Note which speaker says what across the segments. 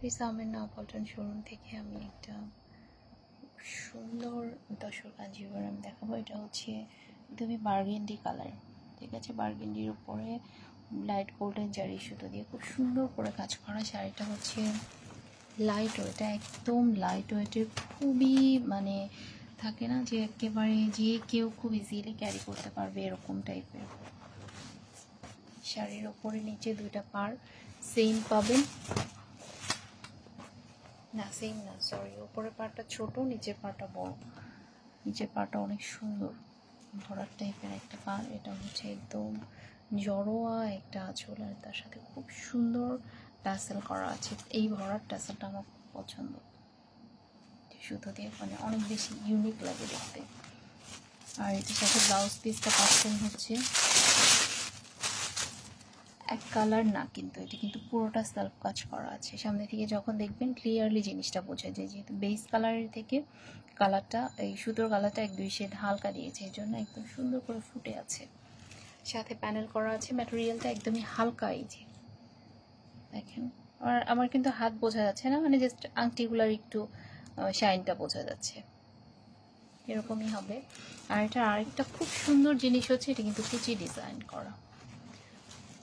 Speaker 1: নাফিস Ahmed Naya Paltan showroom থেকে আমি একটা সুন্দর তসর কাঞ্জিভার আমি দেখাবো। এটা হচ্ছে একদমই বার্গেন্ডি কালার, ঠিক আছে। বার্গেন্ডির উপরে লাইট গোল্ডেন জারি সুতো দিয়ে খুব সুন্দর করে কাজ করা। শাড়িটা হচ্ছে লাইট ওয়েট, একদম লাইট ওয়েটের, খুবই মানে থাকে না যে একেবারে যে কেউ খুব ইজিলি ক্যারি করতে পারবে এরকম টাইপের। শাড়ির ওপরে নিচে দুইটা পার সেম পাবেন, না সেম না সরি, ওপরের পাটটা ছোট, নিচের পাটটা বড়। নিচের পাটটা অনেক সুন্দর ভরাট টাইপের একটা পার। এটা হচ্ছে একদম জড়োয়া একটা আঁচল, আর তার সাথে খুব সুন্দর টাসেল করা আছে। এই ভরাট টাসেলটা আমার খুব পছন্দ, সুতো দিয়ে মানে অনেক বেশি ইউনিক লাগে দেখতে। আর এটার সাথে ব্লাউজ পিসটা পাচ্ছেন হচ্ছে এক কালার না, কিন্তু এটা কিন্তু পুরোটা সেলফ কাজ করা আছে। সামনে থেকে যখন দেখবেন ক্লিয়ারলি জিনিসটা বোঝা যায়, যেহেতু বেস কালারের থেকে কালারটা এই সুতোর কালারটা এক দুই শেড হালকা দিয়েছে, এই জন্য একদম সুন্দর করে ফুটে আছে। সাথে প্যানেল করা আছে, ম্যাটেরিয়ালটা একদমই হালকা, এই যে দেখেন। আর আমার কিন্তু হাত বোঝা যাচ্ছে না, মানে জাস্ট আংটিগুলার একটু শাইনটা বোঝা যাচ্ছে, এরকমই হবে। আর এটা আরেকটা খুব সুন্দর জিনিস হচ্ছে, এটা কিন্তু কুচি ডিজাইন করা।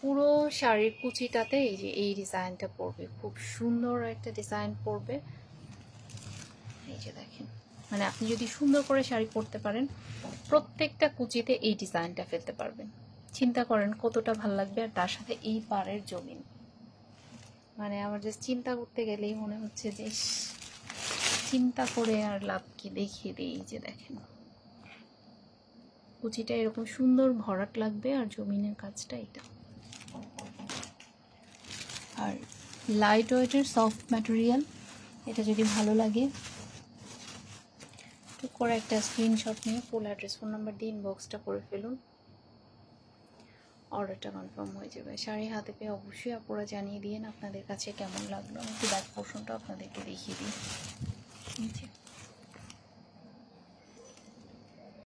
Speaker 1: পুরো শাড়ির কুচিটাতে এই যে এই ডিজাইনটা পড়বে, খুব সুন্দর একটা ডিজাইন পড়বে। এই যে দেখেন, মানে আপনি যদি সুন্দর করে শাড়ি পরতে পারেন, প্রত্যেকটা কুচিতে এই ডিজাইনটা ফেলতে পারবেন। চিন্তা করেন কতটা ভালো লাগবে। আর তার সাথে এই পাড়ের জমিন, মানে আমার জাস্ট চিন্তা করতে গেলেই মনে হচ্ছে যে চিন্তা করে আর লাভ কি, দেখিয়ে দিই। এই যে দেখেন কুচিটা এরকম সুন্দর ভরাট লাগবে, আর জমিনের কাজটা এটা। আর লাইট ওয়েটের সফট ম্যাটেরিয়াল, এটা যদি ভালো লাগে তো করে একটা স্ক্রিনশট নিয়ে ফুল অ্যাড্রেস ফোন নাম্বার দিয়ে ইনবক্সটা করে ফেলুন, অর্ডারটা কনফার্ম হয়ে যাবে। শাড়ি হাতে পেয়ে অবশ্যই আপনারা জানিয়ে দিন আপনাদের কাছে কেমন লাগলো। আমি একটু ব্যাক পোর্শনটা আপনাদেরকে দেখিয়ে দিই।